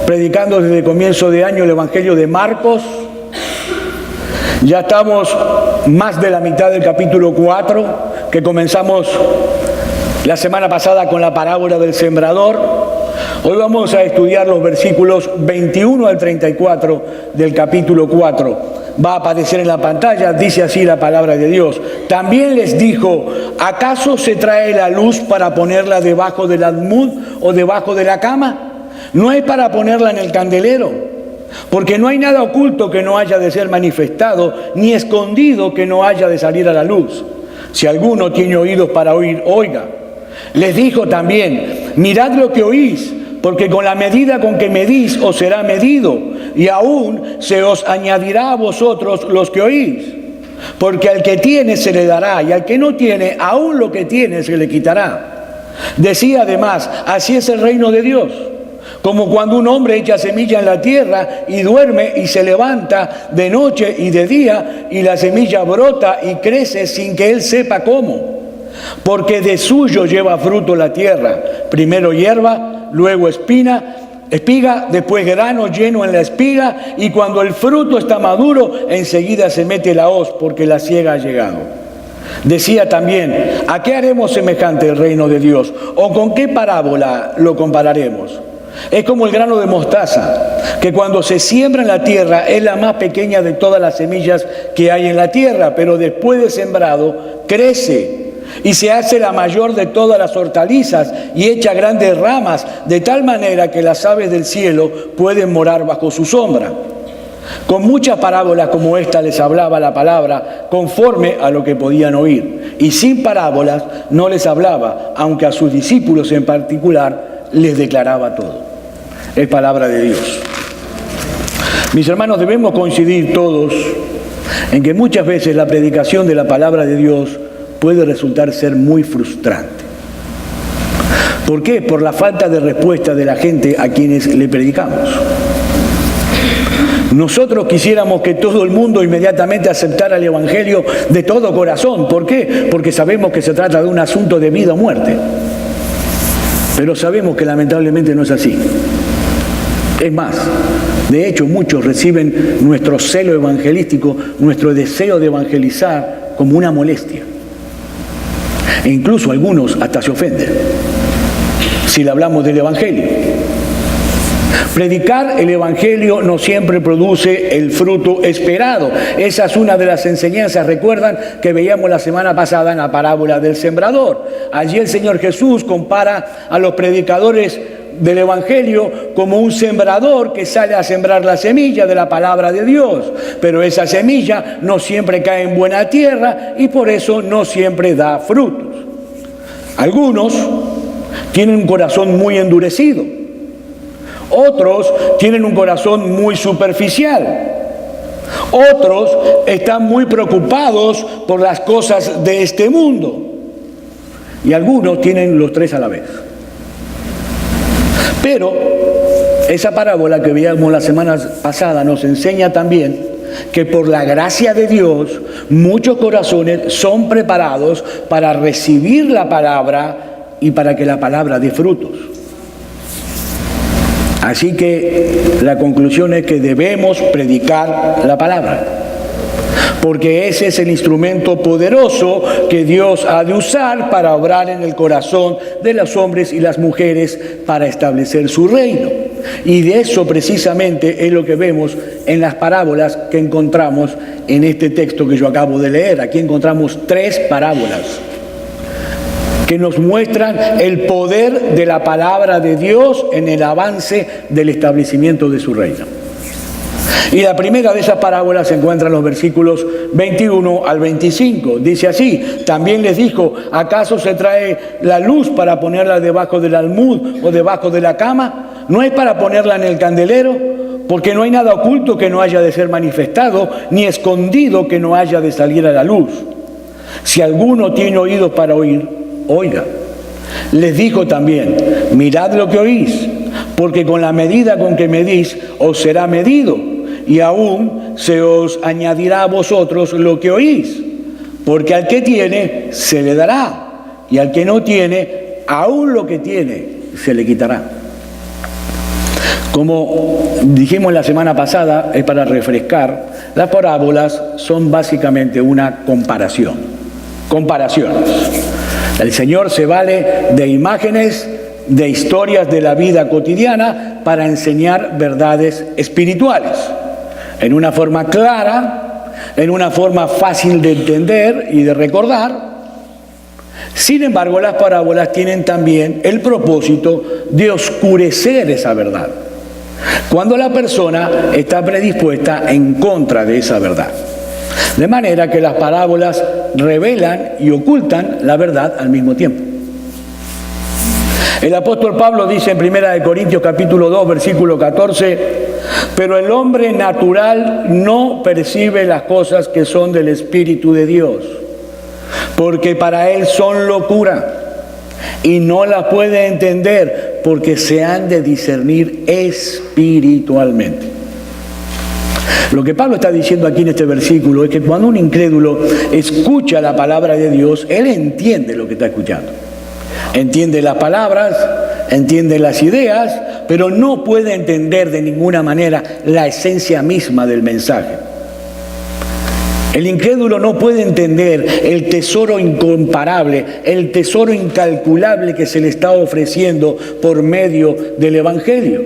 predicando desde el comienzo de año el Evangelio de Marcos. Ya estamos más de la mitad del capítulo 4, que comenzamos la semana pasada con la parábola del sembrador. Hoy vamos a estudiar los versículos 21 al 34 del capítulo 4. Va a aparecer en la pantalla, dice así la palabra de Dios. También les dijo: ¿acaso se trae la luz para ponerla debajo del almud o debajo de la cama? No es para ponerla en el candelero, porque no hay nada oculto que no haya de ser manifestado, ni escondido que no haya de salir a la luz. Si alguno tiene oídos para oír, oiga. Les dijo también: mirad lo que oís, porque con la medida con que medís os será medido, y aún se os añadirá a vosotros los que oís. Porque al que tiene se le dará, y al que no tiene, aún lo que tiene se le quitará. Decía además: así es el reino de Dios. Como cuando un hombre echa semilla en la tierra y duerme y se levanta de noche y de día, y la semilla brota y crece sin que él sepa cómo. Porque de suyo lleva fruto la tierra, primero hierba, luego espiga, después grano lleno en la espiga, y cuando el fruto está maduro, enseguida se mete la hoz, porque la siega ha llegado. Decía también: ¿a qué haremos semejante el reino de Dios? ¿O con qué parábola lo compararemos? Es como el grano de mostaza, que cuando se siembra en la tierra es la más pequeña de todas las semillas que hay en la tierra, pero después de sembrado crece y se hace la mayor de todas las hortalizas y echa grandes ramas, de tal manera que las aves del cielo pueden morar bajo su sombra. Con muchas parábolas como esta les hablaba la palabra conforme a lo que podían oír, y sin parábolas no les hablaba, aunque a sus discípulos en particular les declaraba todo. Es palabra de Dios. Mis hermanos, debemos coincidir todos en que muchas veces la predicación de la palabra de Dios puede resultar ser muy frustrante. ¿Por qué? Por la falta de respuesta de la gente a quienes le predicamos. Nosotros quisiéramos que todo el mundo inmediatamente aceptara el Evangelio de todo corazón. ¿Por qué? Porque sabemos que se trata de un asunto de vida o muerte. Pero sabemos que lamentablemente no es así. Es más, de hecho muchos reciben nuestro celo evangelístico, nuestro deseo de evangelizar como una molestia. E incluso algunos hasta se ofenden si le hablamos del Evangelio. Predicar el Evangelio no siempre produce el fruto esperado. Esa es una de las enseñanzas, recuerdan, que veíamos la semana pasada en la parábola del sembrador. Allí el Señor Jesús compara a los predicadores del Evangelio como un sembrador que sale a sembrar la semilla de la palabra de Dios. Pero esa semilla no siempre cae en buena tierra y por eso no siempre da frutos. Algunos tienen un corazón muy endurecido. Otros tienen un corazón muy superficial. Otros están muy preocupados por las cosas de este mundo. Y algunos tienen los tres a la vez. Pero esa parábola que veíamos la semana pasada nos enseña también que por la gracia de Dios muchos corazones son preparados para recibir la palabra y para que la palabra dé frutos. Así que la conclusión es que debemos predicar la palabra, porque ese es el instrumento poderoso que Dios ha de usar para obrar en el corazón de los hombres y las mujeres para establecer su reino. Y de eso precisamente es lo que vemos en las parábolas que encontramos en este texto que yo acabo de leer. Aquí encontramos 3 parábolas que nos muestran el poder de la palabra de Dios en el avance del establecimiento de su reino. Y la primera de esas parábolas se encuentra en los versículos 21 al 25. Dice así: también les dijo: ¿acaso se trae la luz para ponerla debajo del almud o debajo de la cama? ¿No es para ponerla en el candelero? Porque no hay nada oculto que no haya de ser manifestado, ni escondido que no haya de salir a la luz. Si alguno tiene oídos para oír, oiga. Les dijo también: mirad lo que oís, porque con la medida con que medís os será medido, y aún se os añadirá a vosotros lo que oís. Porque al que tiene se le dará, y al que no tiene, aún lo que tiene se le quitará. Como dijimos la semana pasada, es para refrescar, las parábolas son básicamente una comparación. Comparaciones. El Señor se vale de imágenes, de historias de la vida cotidiana para enseñar verdades espirituales. En una forma clara, en una forma fácil de entender y de recordar. Sin embargo, las parábolas tienen también el propósito de oscurecer esa verdad, cuando la persona está predispuesta en contra de esa verdad. De manera que las parábolas revelan y ocultan la verdad al mismo tiempo. El apóstol Pablo dice en 1 Corintios capítulo 2, versículo 14, pero el hombre natural no percibe las cosas que son del Espíritu de Dios, porque para él son locura y no las puede entender porque se han de discernir espiritualmente. Lo que Pablo está diciendo aquí en este versículo es que cuando un incrédulo escucha la palabra de Dios, él entiende lo que está escuchando. Entiende las palabras, entiende las ideas, pero no puede entender de ninguna manera la esencia misma del mensaje. El incrédulo no puede entender el tesoro incomparable, el tesoro incalculable que se le está ofreciendo por medio del Evangelio.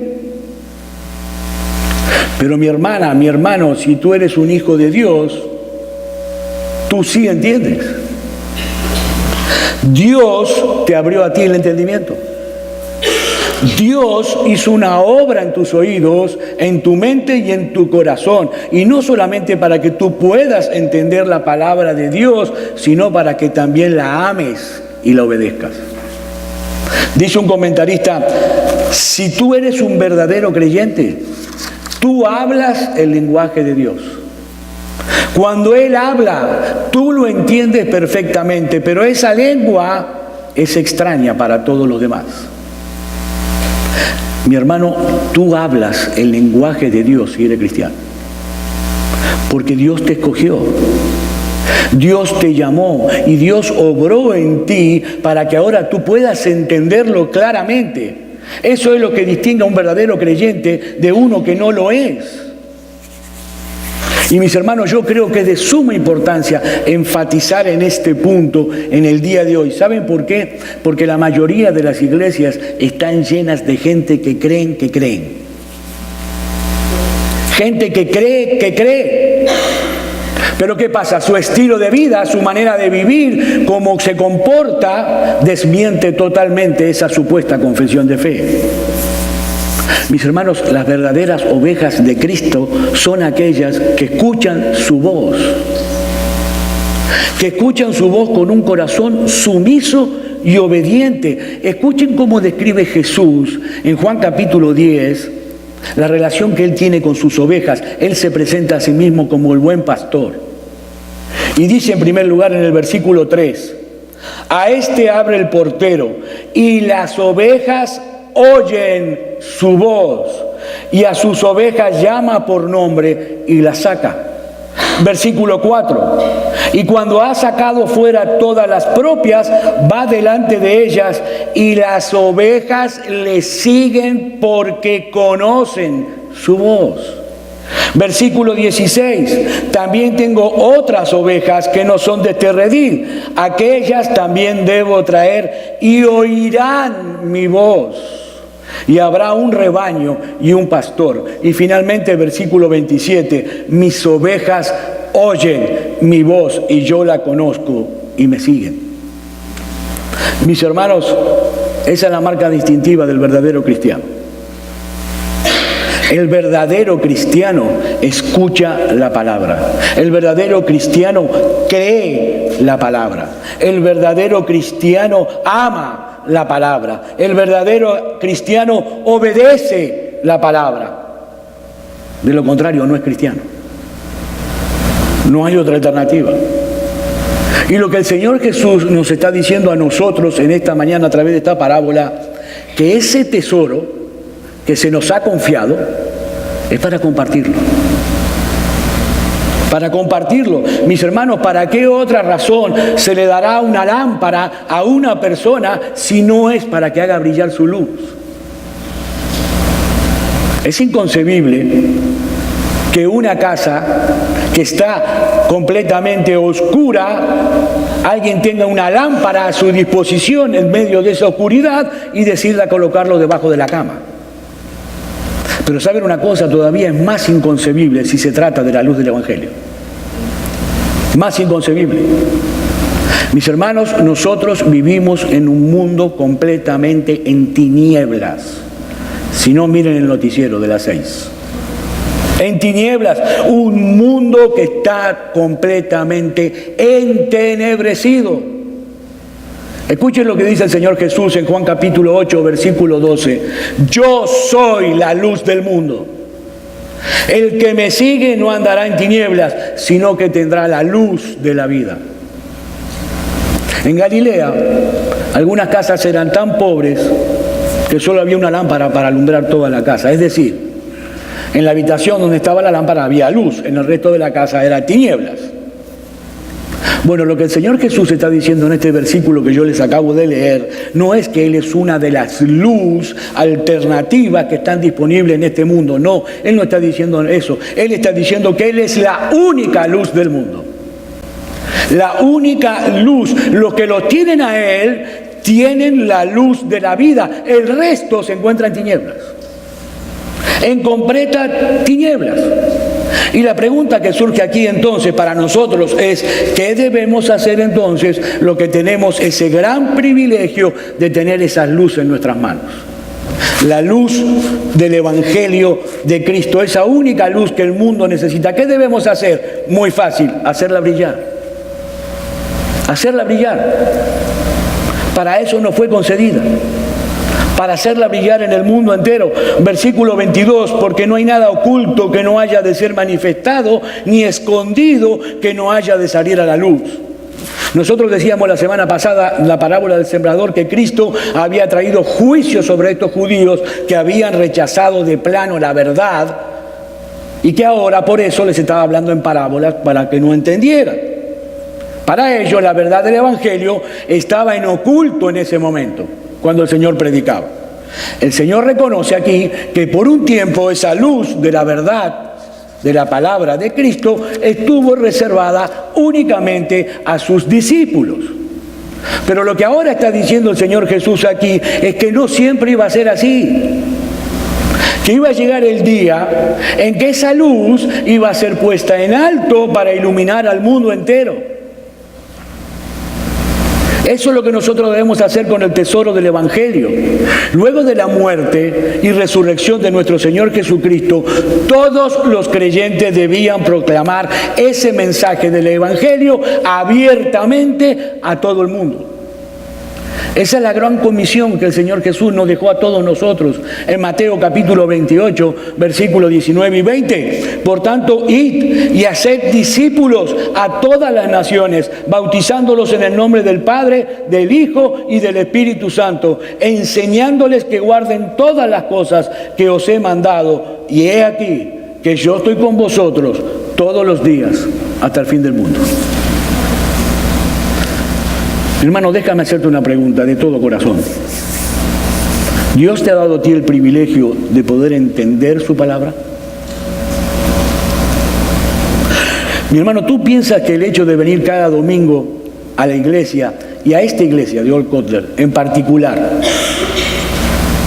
Pero mi hermana, mi hermano, si tú eres un hijo de Dios, tú sí entiendes. Dios te abrió a ti el entendimiento. Dios hizo una obra en tus oídos, en tu mente y en tu corazón. Y no solamente para que tú puedas entender la palabra de Dios, sino para que también la ames y la obedezcas. Dice un comentarista, si tú eres un verdadero creyente, tú hablas el lenguaje de Dios. Cuando Él habla, tú lo entiendes perfectamente, pero esa lengua es extraña para todos los demás. Mi hermano, tú hablas el lenguaje de Dios si eres cristiano, porque Dios te escogió, Dios te llamó y Dios obró en ti para que ahora tú puedas entenderlo claramente. Eso es lo que distingue a un verdadero creyente de uno que no lo es. Y mis hermanos, yo creo que es de suma importancia enfatizar en este punto en el día de hoy. ¿Saben por qué? Porque la mayoría de las iglesias están llenas de gente que creen que creen. Gente que cree. Pero ¿qué pasa? Su estilo de vida, su manera de vivir, cómo se comporta, desmiente totalmente esa supuesta confesión de fe. Mis hermanos, las verdaderas ovejas de Cristo son aquellas que escuchan su voz. Que escuchan su voz con un corazón sumiso y obediente. Escuchen cómo describe Jesús en Juan capítulo 10, la relación que Él tiene con sus ovejas. Él se presenta a sí mismo como el buen pastor. Y dice en primer lugar en el versículo 3, a este abre el portero y las ovejas oyen su voz y a sus ovejas llama por nombre y las saca. Versículo 4, y cuando ha sacado fuera todas las propias, va delante de ellas y las ovejas le siguen porque conocen su voz. Versículo 16, también tengo otras ovejas que no son de este redil, aquellas también debo traer y oirán mi voz. Y habrá un rebaño y un pastor. Y finalmente versículo 27, mis ovejas oyen mi voz y yo la conozco y me siguen. Mis hermanos, esa es la marca distintiva del verdadero cristiano. El verdadero cristiano escucha la palabra. El verdadero cristiano cree la palabra. El verdadero cristiano ama la palabra. El verdadero cristiano obedece la palabra. De lo contrario, no es cristiano. No hay otra alternativa. Y lo que el Señor Jesús nos está diciendo a nosotros en esta mañana a través de esta parábola, que ese tesoro que se nos ha confiado es para compartirlo. Para compartirlo. Mis hermanos, ¿para qué otra razón se le dará una lámpara a una persona si no es para que haga brillar su luz? Es inconcebible que una casa que está completamente oscura, alguien tenga una lámpara a su disposición en medio de esa oscuridad y decida colocarlo debajo de la cama. Pero ¿saben una cosa? Todavía es más inconcebible si se trata de la luz del Evangelio. Más inconcebible. Mis hermanos, nosotros vivimos en un mundo completamente en tinieblas. Si no, miren el noticiero de las 6. En tinieblas, un mundo que está completamente entenebrecido. Escuchen lo que dice el Señor Jesús en Juan capítulo 8, versículo 12. Yo soy la luz del mundo. El que me sigue no andará en tinieblas, sino que tendrá la luz de la vida. En Galilea, algunas casas eran tan pobres que solo había una lámpara para alumbrar toda la casa. Es decir, en la habitación donde estaba la lámpara había luz, en el resto de la casa era tinieblas. Bueno, lo que el Señor Jesús está diciendo en este versículo que yo les acabo de leer, no es que Él es una de las luz alternativas que están disponibles en este mundo. No, Él no está diciendo eso. Él está diciendo que Él es la única luz del mundo. La única luz. Los que lo tienen a Él tienen la luz de la vida. El resto se encuentra en tinieblas. En completa tinieblas. Y la pregunta que surge aquí entonces para nosotros es, ¿qué debemos hacer entonces lo que tenemos ese gran privilegio de tener esas luces en nuestras manos? La luz del Evangelio de Cristo, esa única luz que el mundo necesita. ¿Qué debemos hacer? Muy fácil, hacerla brillar. Hacerla brillar. Para eso nos fue concedida. Para hacerla brillar en el mundo entero. Versículo 22, porque no hay nada oculto que no haya de ser manifestado, ni escondido que no haya de salir a la luz. Nosotros decíamos la semana pasada, la parábola del sembrador, que Cristo había traído juicio sobre estos judíos que habían rechazado de plano la verdad y que ahora por eso les estaba hablando en parábolas para que no entendieran. Para ellos la verdad del Evangelio estaba en oculto en ese momento, cuando el Señor predicaba. El Señor reconoce aquí que por un tiempo esa luz de la verdad, de la palabra de Cristo, estuvo reservada únicamente a sus discípulos. Pero lo que ahora está diciendo el Señor Jesús aquí es que no siempre iba a ser así. Que iba a llegar el día en que esa luz iba a ser puesta en alto para iluminar al mundo entero. Eso es lo que nosotros debemos hacer con el tesoro del Evangelio. Luego de la muerte y resurrección de nuestro Señor Jesucristo, todos los creyentes debían proclamar ese mensaje del Evangelio abiertamente a todo el mundo. Esa es la gran comisión que el Señor Jesús nos dejó a todos nosotros en Mateo capítulo 28, versículos 19 y 20. Por tanto, id y haced discípulos a todas las naciones, bautizándolos en el nombre del Padre, del Hijo y del Espíritu Santo, enseñándoles que guarden todas las cosas que os he mandado. Y he aquí que yo estoy con vosotros todos los días hasta el fin del mundo. Hermano, déjame hacerte una pregunta de todo corazón. ¿Dios te ha dado a ti el privilegio de poder entender su palabra? Mi hermano, ¿tú piensas que el hecho de venir cada domingo a la iglesia, y a esta iglesia de Old Cutler en particular,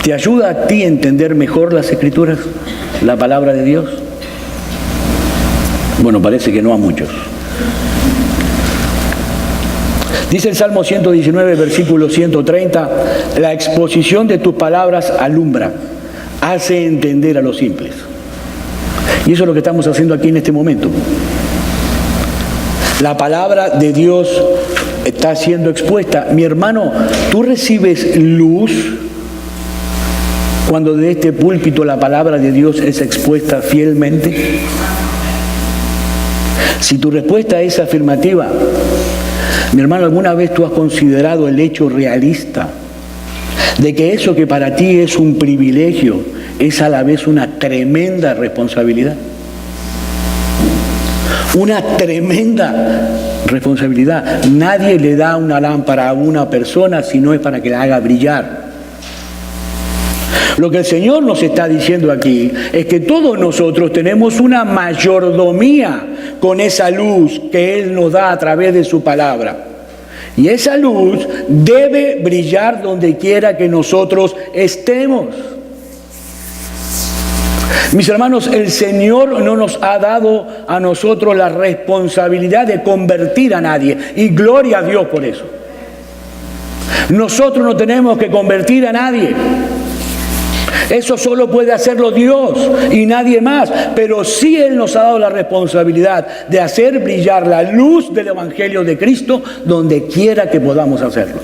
te ayuda a ti a entender mejor las Escrituras, la palabra de Dios? Bueno, parece que no a muchos. Dice el Salmo 119, versículo 130, la exposición de tus palabras alumbra, hace entender a los simples. Y eso es lo que estamos haciendo aquí en este momento. La palabra de Dios está siendo expuesta. Mi hermano, ¿tú recibes luz cuando de este púlpito la palabra de Dios es expuesta fielmente? Si tu respuesta es afirmativa, mi hermano, ¿alguna vez tú has considerado el hecho realista de que eso que para ti es un privilegio es a la vez una tremenda responsabilidad? Una tremenda responsabilidad. Nadie le da una lámpara a una persona si no es para que la haga brillar. Lo que el Señor nos está diciendo aquí es que todos nosotros tenemos una mayordomía con esa luz que Él nos da a través de su palabra. Y esa luz debe brillar donde quiera que nosotros estemos. Mis hermanos, el Señor no nos ha dado a nosotros la responsabilidad de convertir a nadie. Y gloria a Dios por eso. Nosotros no tenemos que convertir a nadie. Eso solo puede hacerlo Dios y nadie más. Pero sí Él nos ha dado la responsabilidad de hacer brillar la luz del Evangelio de Cristo donde quiera que podamos hacerlo.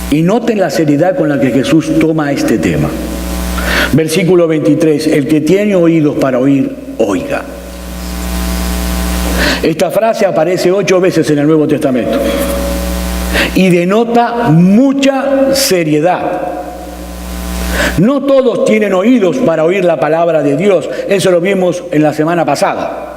Y noten la seriedad con la que Jesús toma este tema. Versículo 23, el que tiene oídos para oír, oiga. Esta frase aparece 8 veces en el Nuevo Testamento y denota mucha seriedad. No todos tienen oídos para oír la palabra de Dios, eso lo vimos en la semana pasada.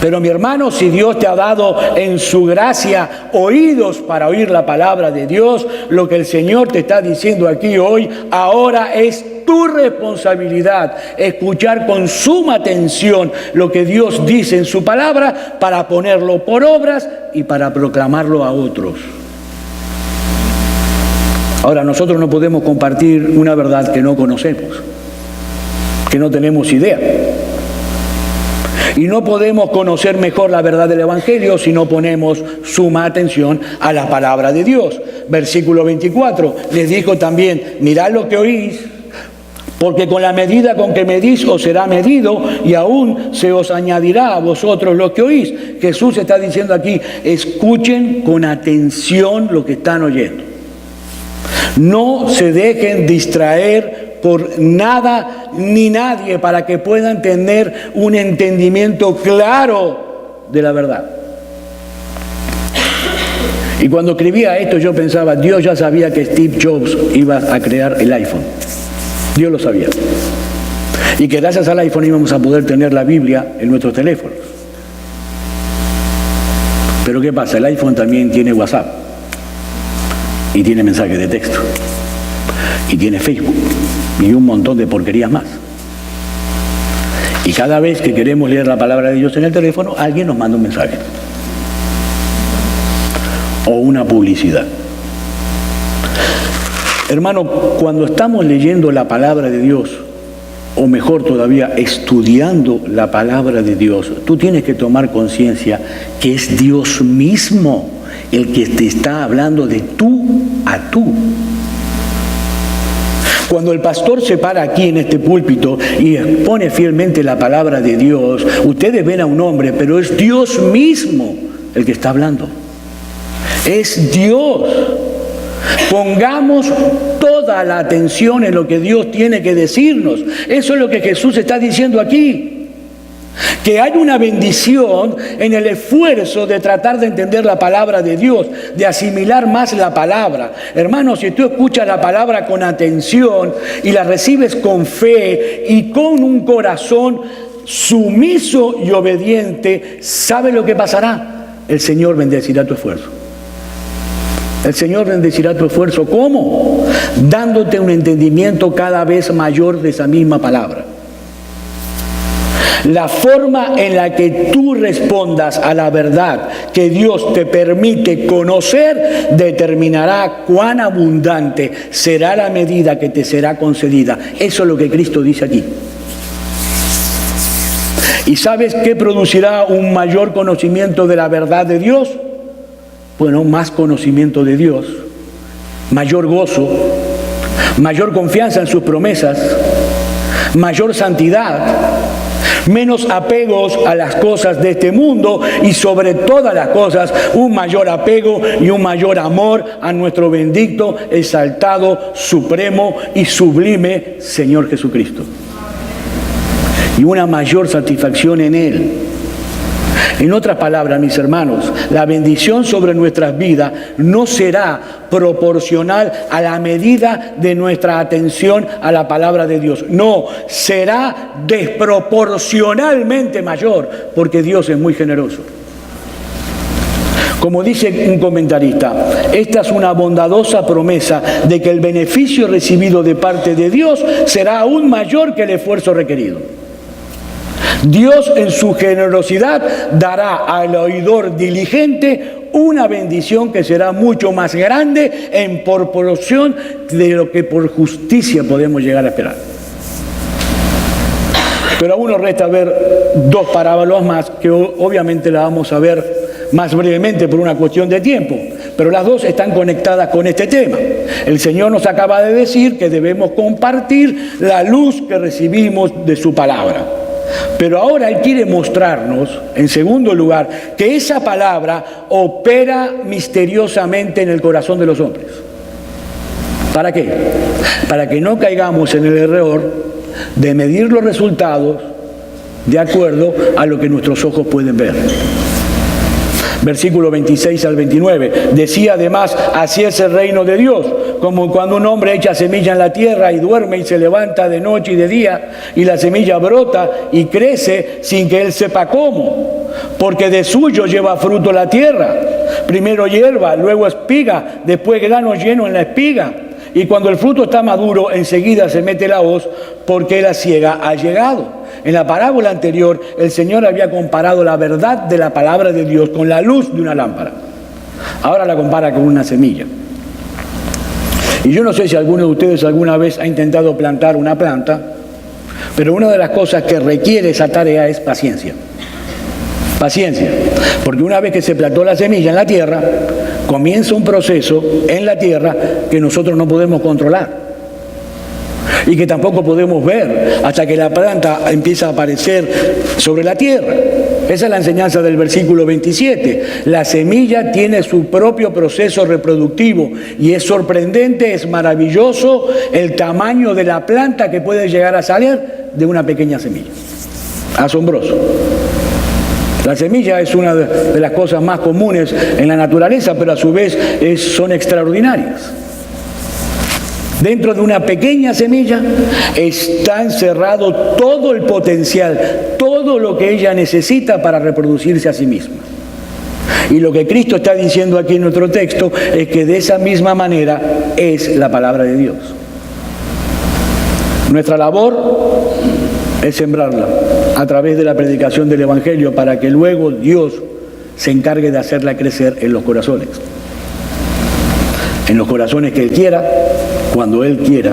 Pero mi hermano, si Dios te ha dado en su gracia oídos para oír la palabra de Dios, lo que el Señor te está diciendo aquí hoy, ahora es tu responsabilidad escuchar con suma atención lo que Dios dice en su palabra para ponerlo por obras y para proclamarlo a otros. Ahora, nosotros no podemos compartir una verdad que no conocemos, que no tenemos idea. Y no podemos conocer mejor la verdad del Evangelio si no ponemos suma atención a la palabra de Dios. Versículo 24, les dijo también, mirad lo que oís, porque con la medida con que medís os será medido y aún se os añadirá a vosotros lo que oís. Jesús está diciendo aquí, escuchen con atención lo que están oyendo. No se dejen distraer por nada ni nadie para que puedan tener un entendimiento claro de la verdad. Y cuando escribía esto yo pensaba, Dios ya sabía que Steve Jobs iba a crear el iPhone. Dios lo sabía. Y que gracias al iPhone íbamos a poder tener la Biblia en nuestros teléfonos. Pero ¿qué pasa? El iPhone también tiene WhatsApp. Y tiene mensajes de texto. Y tiene Facebook. Y un montón de porquerías más. Y cada vez que queremos leer la palabra de Dios en el teléfono, alguien nos manda un mensaje. O una publicidad. Hermano, cuando estamos leyendo la palabra de Dios, o mejor todavía, estudiando la palabra de Dios, tú tienes que tomar conciencia que es Dios mismo el que te está hablando de tú a tú. Cuando el pastor se para aquí en este púlpito y expone fielmente la palabra de Dios, ustedes ven a un hombre, pero es Dios mismo el que está hablando. Es Dios. Pongamos toda la atención en lo que Dios tiene que decirnos. Eso es lo que Jesús está diciendo aquí. Que hay una bendición en el esfuerzo de tratar de entender la palabra de Dios, de asimilar más la palabra. Hermano, si tú escuchas la palabra con atención y la recibes con fe y con un corazón sumiso y obediente, ¿sabe lo que pasará? El Señor bendecirá tu esfuerzo. El Señor bendecirá tu esfuerzo. ¿Cómo? Dándote un entendimiento cada vez mayor de esa misma palabra. La forma en la que tú respondas a la verdad que Dios te permite conocer determinará cuán abundante será la medida que te será concedida. Eso es lo que Cristo dice aquí. ¿Y sabes qué producirá un mayor conocimiento de la verdad de Dios? Bueno, más conocimiento de Dios, mayor gozo, mayor confianza en sus promesas, mayor santidad, menos apegos a las cosas de este mundo y sobre todas las cosas un mayor apego y un mayor amor a nuestro bendito, exaltado, supremo y sublime Señor Jesucristo. Y una mayor satisfacción en Él. En otras palabras, mis hermanos, la bendición sobre nuestras vidas no será proporcional a la medida de nuestra atención a la palabra de Dios. No, será desproporcionalmente mayor, porque Dios es muy generoso. Como dice un comentarista, esta es una bondadosa promesa de que el beneficio recibido de parte de Dios será aún mayor que el esfuerzo requerido. Dios en su generosidad dará al oidor diligente una bendición que será mucho más grande en proporción de lo que por justicia podemos llegar a esperar. Pero aún nos resta ver dos parábolas más que obviamente las vamos a ver más brevemente por una cuestión de tiempo, pero las dos están conectadas con este tema. El Señor nos acaba de decir que debemos compartir la luz que recibimos de su palabra. Pero ahora Él quiere mostrarnos, en segundo lugar, que esa palabra opera misteriosamente en el corazón de los hombres. ¿Para qué? Para que no caigamos en el error de medir los resultados de acuerdo a lo que nuestros ojos pueden ver. Versículo 26 al 29. Decía además, así es el reino de Dios, como cuando un hombre echa semilla en la tierra y duerme y se levanta de noche y de día, y la semilla brota y crece sin que él sepa cómo, porque de suyo lleva fruto la tierra. Primero hierba, luego espiga, después grano lleno en la espiga. Y cuando el fruto está maduro, enseguida se mete la hoz, porque la siega ha llegado. En la parábola anterior, el Señor había comparado la verdad de la palabra de Dios con la luz de una lámpara. Ahora la compara con una semilla. Y yo no sé si alguno de ustedes alguna vez ha intentado plantar una planta, pero una de las cosas que requiere esa tarea es paciencia. Paciencia, porque una vez que se plantó la semilla en la tierra, comienza un proceso en la tierra que nosotros no podemos controlar y que tampoco podemos ver hasta que la planta empieza a aparecer sobre la tierra. Esa es la enseñanza del versículo 27. La semilla tiene su propio proceso reproductivo y es sorprendente, es maravilloso el tamaño de la planta que puede llegar a salir de una pequeña semilla. Asombroso. La semilla es una de las cosas más comunes en la naturaleza, pero a su vez son extraordinarias. Dentro de una pequeña semilla está encerrado todo el potencial, todo lo que ella necesita para reproducirse a sí misma. Y lo que Cristo está diciendo aquí en nuestro texto es que de esa misma manera es la palabra de Dios. Nuestra labor es sembrarla a través de la predicación del Evangelio para que luego Dios se encargue de hacerla crecer en los corazones. En los corazones que Él quiera, cuando Él quiera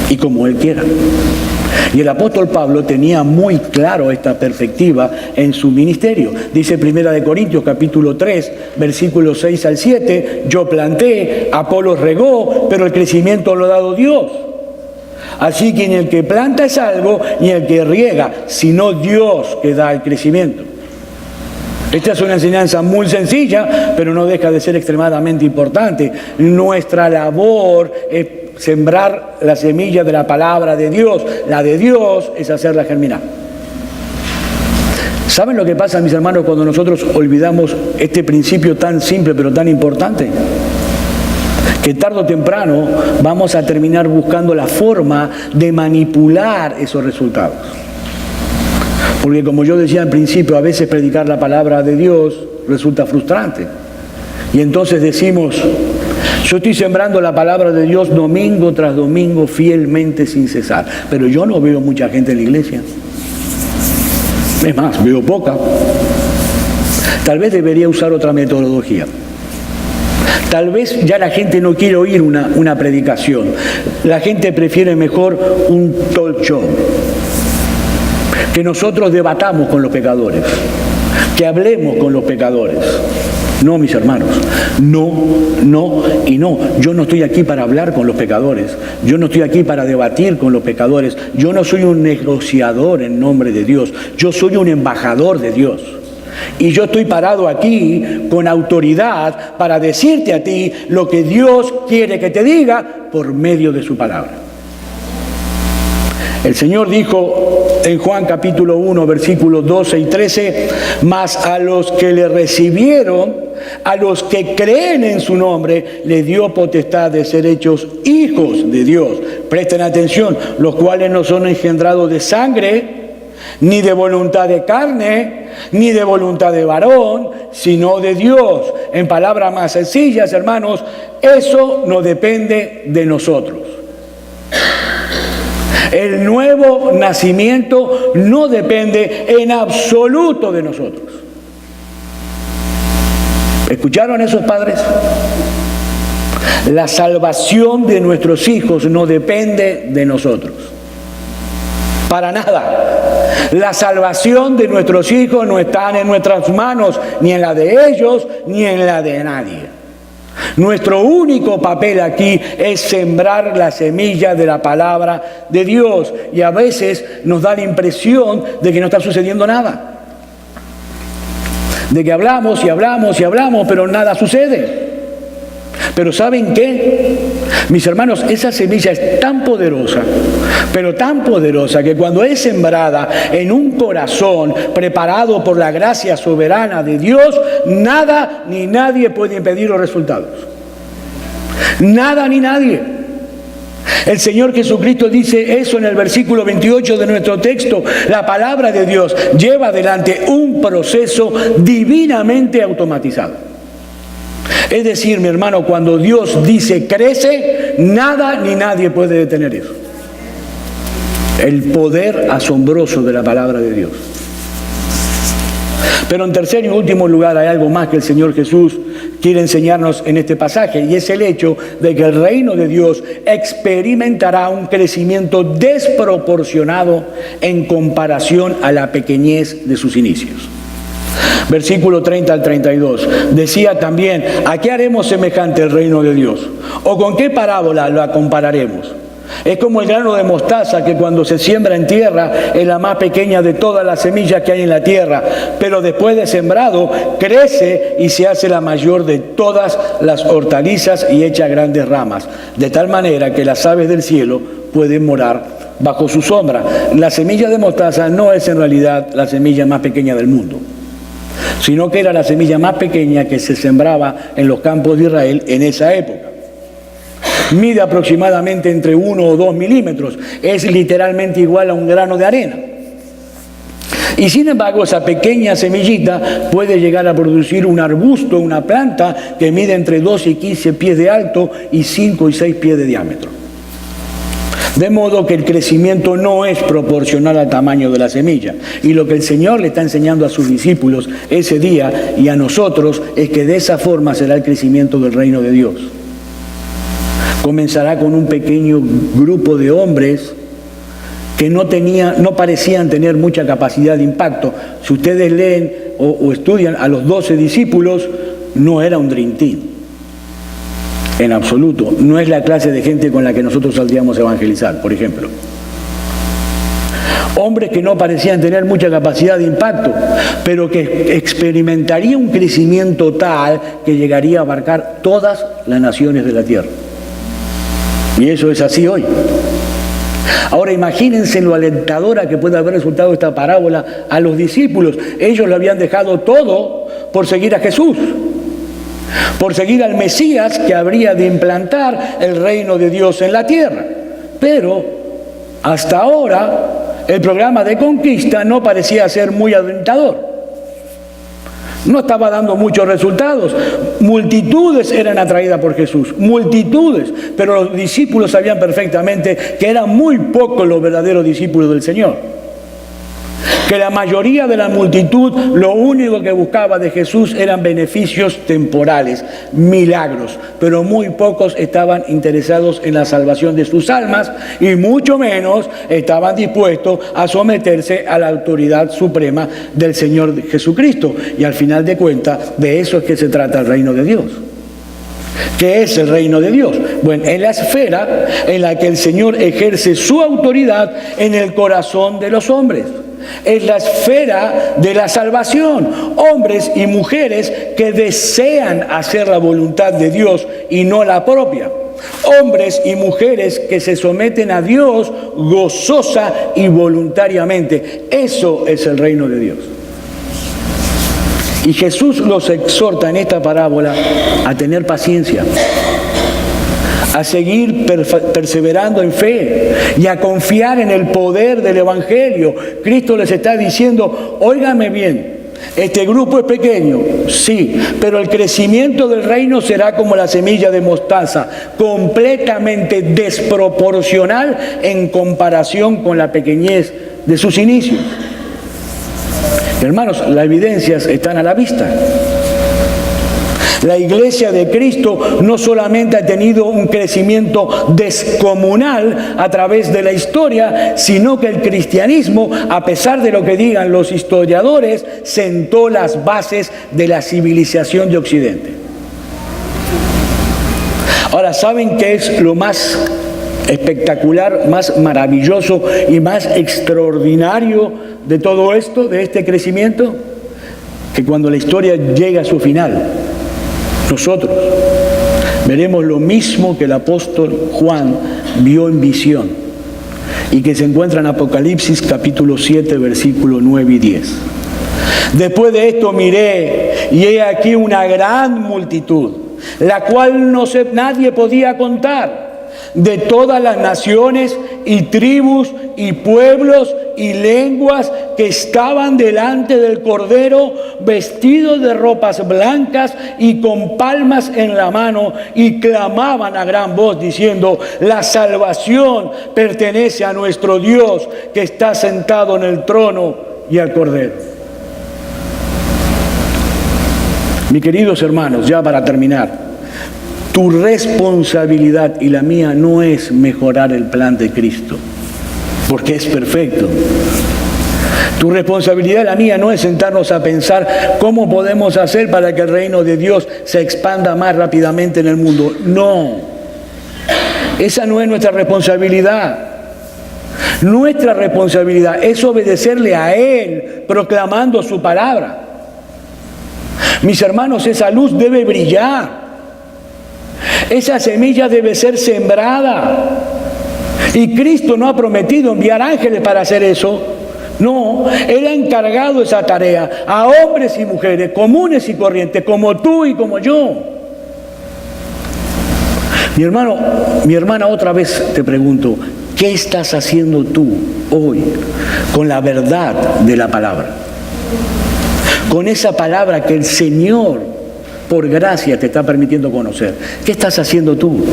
y como Él quiera. Y el apóstol Pablo tenía muy claro esta perspectiva en su ministerio. Dice 1 Corintios capítulo 3, versículos 6 al 7, yo planté, Apolos regó, pero el crecimiento lo ha dado Dios. Así que ni el que planta es algo, ni el que riega, sino Dios que da el crecimiento. Esta es una enseñanza muy sencilla, pero no deja de ser extremadamente importante. Nuestra labor es sembrar la semilla de la palabra de Dios. La de Dios es hacerla germinar. ¿Saben lo que pasa, mis hermanos, cuando nosotros olvidamos este principio tan simple pero tan importante? Que tarde o temprano vamos a terminar buscando la forma de manipular esos resultados. Porque como yo decía al principio, a veces predicar la palabra de Dios resulta frustrante. Y entonces decimos, yo estoy sembrando la palabra de Dios domingo tras domingo fielmente sin cesar, pero yo no veo mucha gente en la iglesia. Es más, veo poca. Tal vez debería usar otra metodología. Tal vez ya la gente no quiere oír una predicación. La gente prefiere mejor un talk show. Que nosotros debatamos con los pecadores. Que hablemos con los pecadores. No, mis hermanos. No, no y no. Yo no estoy aquí para hablar con los pecadores. Yo no estoy aquí para debatir con los pecadores. Yo no soy un negociador en nombre de Dios. Yo soy un embajador de Dios. Y yo estoy parado aquí con autoridad para decirte a ti lo que Dios quiere que te diga por medio de su palabra. El Señor dijo en Juan capítulo 1, versículos 12 y 13, mas a los que le recibieron, a los que creen en su nombre, le dio potestad de ser hechos hijos de Dios. Presten atención, los cuales no son engendrados de sangre, ni de voluntad de carne, ni de voluntad de varón, sino de Dios. En palabras más sencillas, hermanos, eso no depende de nosotros. El nuevo nacimiento no depende en absoluto de nosotros. ¿Escucharon esos padres? La salvación de nuestros hijos no depende de nosotros. Para nada. La salvación de nuestros hijos no está en nuestras manos, ni en la de ellos, ni en la de nadie. Nuestro único papel aquí es sembrar la semilla de la palabra de Dios. Y a veces nos da la impresión de que no está sucediendo nada. De que hablamos y hablamos y hablamos, pero nada sucede. Pero ¿saben qué? Mis hermanos, esa semilla es tan poderosa, pero tan poderosa, que cuando es sembrada en un corazón preparado por la gracia soberana de Dios, nada ni nadie puede impedir los resultados. Nada ni nadie. El Señor Jesucristo dice eso en el versículo 28 de nuestro texto. La palabra de Dios lleva adelante un proceso divinamente automatizado. Es decir, mi hermano, cuando Dios dice crece, nada ni nadie puede detener eso. El poder asombroso de la palabra de Dios. Pero en tercer y último lugar hay algo más que el Señor Jesús quiere enseñarnos en este pasaje, y es el hecho de que el reino de Dios experimentará un crecimiento desproporcionado en comparación a la pequeñez de sus inicios. Versículo 30 al 32. Decía también, ¿a qué haremos semejante el reino de Dios? ¿O con qué parábola la compararemos? Es como el grano de mostaza que cuando se siembra en tierra es la más pequeña de todas las semillas que hay en la tierra, pero después de sembrado crece y se hace la mayor de todas las hortalizas y echa grandes ramas, de tal manera que las aves del cielo pueden morar bajo su sombra. La semilla de mostaza no es en realidad la semilla más pequeña del mundo, sino que era la semilla más pequeña que se sembraba en los campos de Israel en esa época. Mide aproximadamente entre 1 o 2 milímetros, es literalmente igual a un grano de arena. Y sin embargo, esa pequeña semillita puede llegar a producir un arbusto, una planta que mide entre 12 y 15 pies de alto y 5 y 6 pies de diámetro. De modo que el crecimiento no es proporcional al tamaño de la semilla. Y lo que el Señor le está enseñando a sus discípulos ese día y a nosotros es que de esa forma será el crecimiento del reino de Dios. Comenzará con un pequeño grupo de hombres que no parecían tener mucha capacidad de impacto. Si ustedes leen o estudian a los 12 discípulos, no era un dream team. En absoluto. No es la clase de gente con la que nosotros saldríamos a evangelizar, por ejemplo. Hombres que no parecían tener mucha capacidad de impacto, pero que experimentaría un crecimiento tal que llegaría a abarcar todas las naciones de la tierra. Y eso es así hoy. Ahora imagínense lo alentadora que puede haber resultado esta parábola a los discípulos. Ellos lo habían dejado todo por seguir a Jesús, por seguir al Mesías que habría de implantar el reino de Dios en la tierra. Pero hasta ahora el programa de conquista no parecía ser muy alentador. No estaba dando muchos resultados. Multitudes eran atraídas por Jesús, multitudes, pero los discípulos sabían perfectamente que eran muy pocos los verdaderos discípulos del Señor. Que la mayoría de la multitud lo único que buscaba de Jesús eran beneficios temporales, milagros, pero muy pocos estaban interesados en la salvación de sus almas y mucho menos estaban dispuestos a someterse a la autoridad suprema del Señor Jesucristo. Y al final de cuentas, de eso es que se trata el reino de Dios. ¿Qué es el reino de Dios? Bueno, es la esfera en la que el Señor ejerce su autoridad en el corazón de los hombres. Es la esfera de la salvación. Hombres y mujeres que desean hacer la voluntad de Dios y no la propia. Hombres y mujeres que se someten a Dios gozosa y voluntariamente. Eso es el reino de Dios. Y Jesús los exhorta en esta parábola a tener paciencia, a seguir perseverando en fe y a confiar en el poder del Evangelio. Cristo les está diciendo, óigame bien, este grupo es pequeño, sí, pero el crecimiento del reino será como la semilla de mostaza, completamente desproporcional en comparación con la pequeñez de sus inicios. Hermanos, las evidencias están a la vista. La iglesia de Cristo no solamente ha tenido un crecimiento descomunal a través de la historia, sino que el cristianismo, a pesar de lo que digan los historiadores, sentó las bases de la civilización de Occidente. Ahora, ¿saben qué es lo más espectacular, más maravilloso y más extraordinario de todo esto, de este crecimiento? Que cuando la historia llega a su final, nosotros veremos lo mismo que el apóstol Juan vio en visión y que se encuentra en Apocalipsis capítulo 7, versículos 9 y 10. Después de esto miré y he aquí una gran multitud, la cual nadie podía contar, de todas las naciones y tribus y pueblos y lenguas que estaban delante del Cordero, vestidos de ropas blancas y con palmas en la mano, y clamaban a gran voz diciendo, la salvación pertenece a nuestro Dios que está sentado en el trono y al Cordero. Mis queridos hermanos, ya para terminar, tu responsabilidad y la mía no es mejorar el plan de Cristo, porque es perfecto. Tu responsabilidad y la mía no es sentarnos a pensar cómo podemos hacer para que el reino de Dios se expanda más rápidamente en el mundo. No, esa no es nuestra responsabilidad. Nuestra responsabilidad es obedecerle a Él, proclamando su palabra. Mis hermanos, esa luz debe brillar. Esa semilla debe ser sembrada. Y Cristo no ha prometido enviar ángeles para hacer eso. No, Él ha encargado esa tarea a hombres y mujeres comunes y corrientes, como tú y como yo. Mi hermano, mi hermana, otra vez te pregunto, ¿qué estás haciendo tú hoy con la verdad de la palabra? Con esa palabra que el Señor, por gracia, te está permitiendo conocer. ¿Qué estás haciendo tú?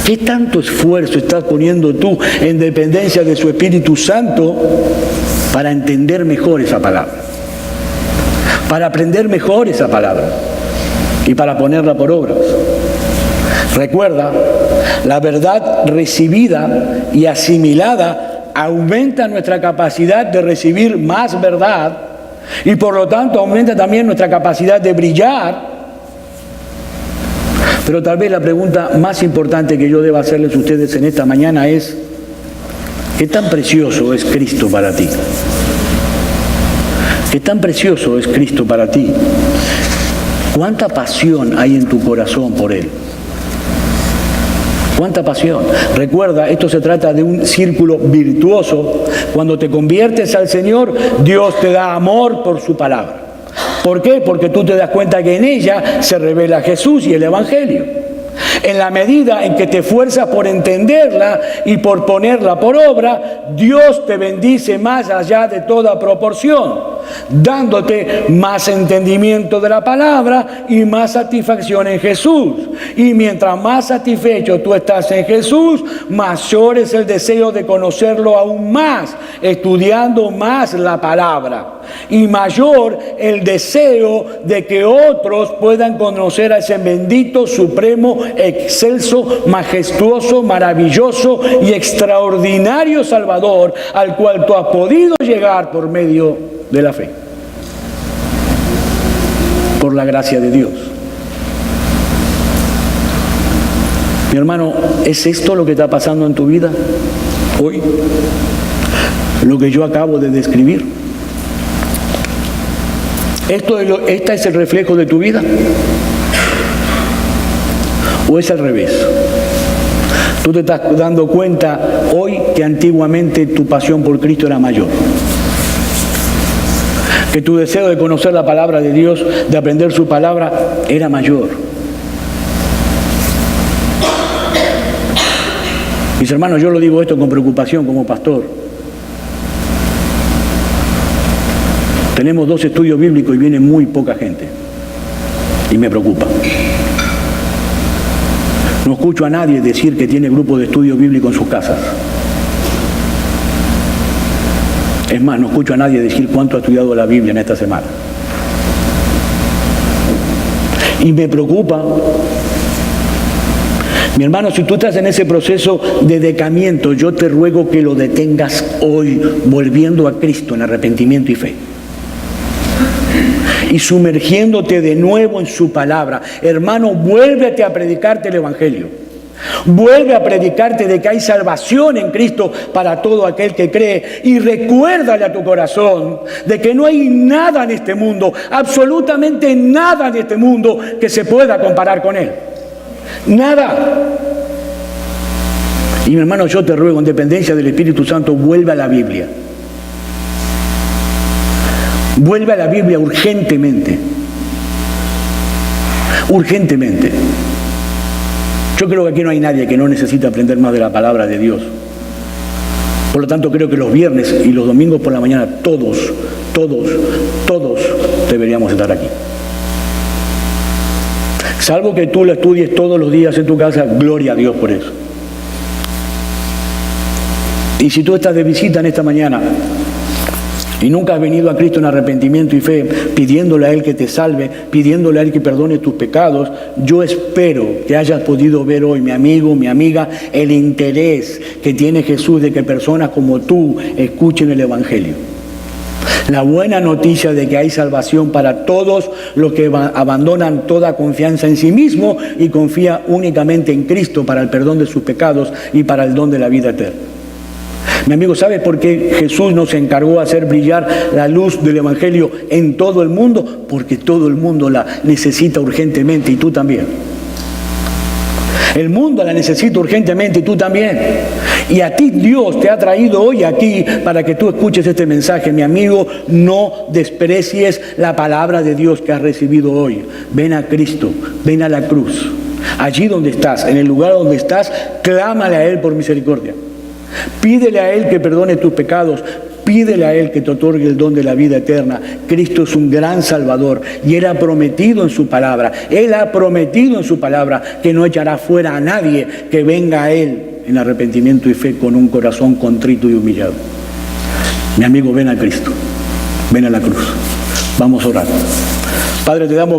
¿Qué tanto esfuerzo estás poniendo tú en dependencia de su Espíritu Santo para entender mejor esa palabra? Para aprender mejor esa palabra y para ponerla por obras. Recuerda, la verdad recibida y asimilada aumenta nuestra capacidad de recibir más verdad y por lo tanto aumenta también nuestra capacidad de brillar. Pero tal vez la pregunta más importante que yo deba hacerles a ustedes en esta mañana es, ¿qué tan precioso es Cristo para ti? ¿Qué tan precioso es Cristo para ti? ¿Cuánta pasión hay en tu corazón por Él? ¿Cuánta pasión? Recuerda, esto se trata de un círculo virtuoso. Cuando te conviertes al Señor, Dios te da amor por su palabra. ¿Por qué? Porque tú te das cuenta que en ella se revela Jesús y el Evangelio. En la medida en que te esfuerzas por entenderla y por ponerla por obra, Dios te bendice más allá de toda proporción, dándote más entendimiento de la palabra y más satisfacción en Jesús. Y mientras más satisfecho tú estás en Jesús, mayor es el deseo de conocerlo aún más, estudiando más la palabra. Y mayor el deseo de que otros puedan conocer a ese bendito, supremo, excelso, majestuoso, maravilloso y extraordinario Salvador al cual tú has podido llegar por medio de la fe, por la gracia de Dios. Mi hermano, ¿es esto lo que está pasando en tu vida hoy? Lo que yo acabo de describir. ¿Esta es el reflejo de tu vida? ¿O es al revés? Tú te estás dando cuenta hoy que antiguamente tu pasión por Cristo era mayor, que tu deseo de conocer la palabra de Dios, de aprender su palabra, era mayor. Mis hermanos, yo lo digo esto con preocupación como pastor. Tenemos 2 estudios bíblicos y viene muy poca gente. Y me preocupa. No escucho a nadie decir que tiene grupos de estudio bíblico en sus casas. Es más, no escucho a nadie decir cuánto ha estudiado la Biblia en esta semana. Y me preocupa. Mi hermano, si tú estás en ese proceso de decamiento, yo te ruego que lo detengas hoy, volviendo a Cristo en arrepentimiento y fe. Y sumergiéndote de nuevo en su palabra. Hermano, vuélvete a predicarte el Evangelio. Vuelve a predicarte de que hay salvación en Cristo para todo aquel que cree. Y recuérdale a tu corazón de que no hay nada en este mundo, absolutamente nada en este mundo que se pueda comparar con Él. Nada. Y mi hermano, yo te ruego, en dependencia del Espíritu Santo, vuelve a la Biblia. Vuelve a la Biblia urgentemente. Urgentemente. Yo creo que aquí no hay nadie que no necesite aprender más de la palabra de Dios. Por lo tanto, creo que los viernes y los domingos por la mañana, todos deberíamos estar aquí. Salvo que tú lo estudies todos los días en tu casa, gloria a Dios por eso. Y si tú estás de visita en esta mañana y nunca has venido a Cristo en arrepentimiento y fe, pidiéndole a Él que te salve, pidiéndole a Él que perdone tus pecados, yo espero que hayas podido ver hoy, mi amigo, mi amiga, el interés que tiene Jesús de que personas como tú escuchen el Evangelio. La buena noticia de que hay salvación para todos los que abandonan toda confianza en sí mismo y confía únicamente en Cristo para el perdón de sus pecados y para el don de la vida eterna. Mi amigo, ¿sabes por qué Jesús nos encargó de hacer brillar la luz del Evangelio en todo el mundo? Porque todo el mundo la necesita urgentemente y tú también. El mundo la necesita urgentemente y tú también. Y a ti Dios te ha traído hoy aquí para que tú escuches este mensaje. Mi amigo, no desprecies la palabra de Dios que has recibido hoy. Ven a Cristo, ven a la cruz. Allí donde estás, en el lugar donde estás, clámale a Él por misericordia. Pídele a Él que perdone tus pecados. Pídele a Él que te otorgue el don de la vida eterna. Cristo es un gran Salvador y Él ha prometido en su palabra, Él ha prometido en su palabra que no echará fuera a nadie que venga a Él en arrepentimiento y fe con un corazón contrito y humillado. Mi amigo, ven a Cristo, ven a la cruz. Vamos a orar. Padre, te damos gracias.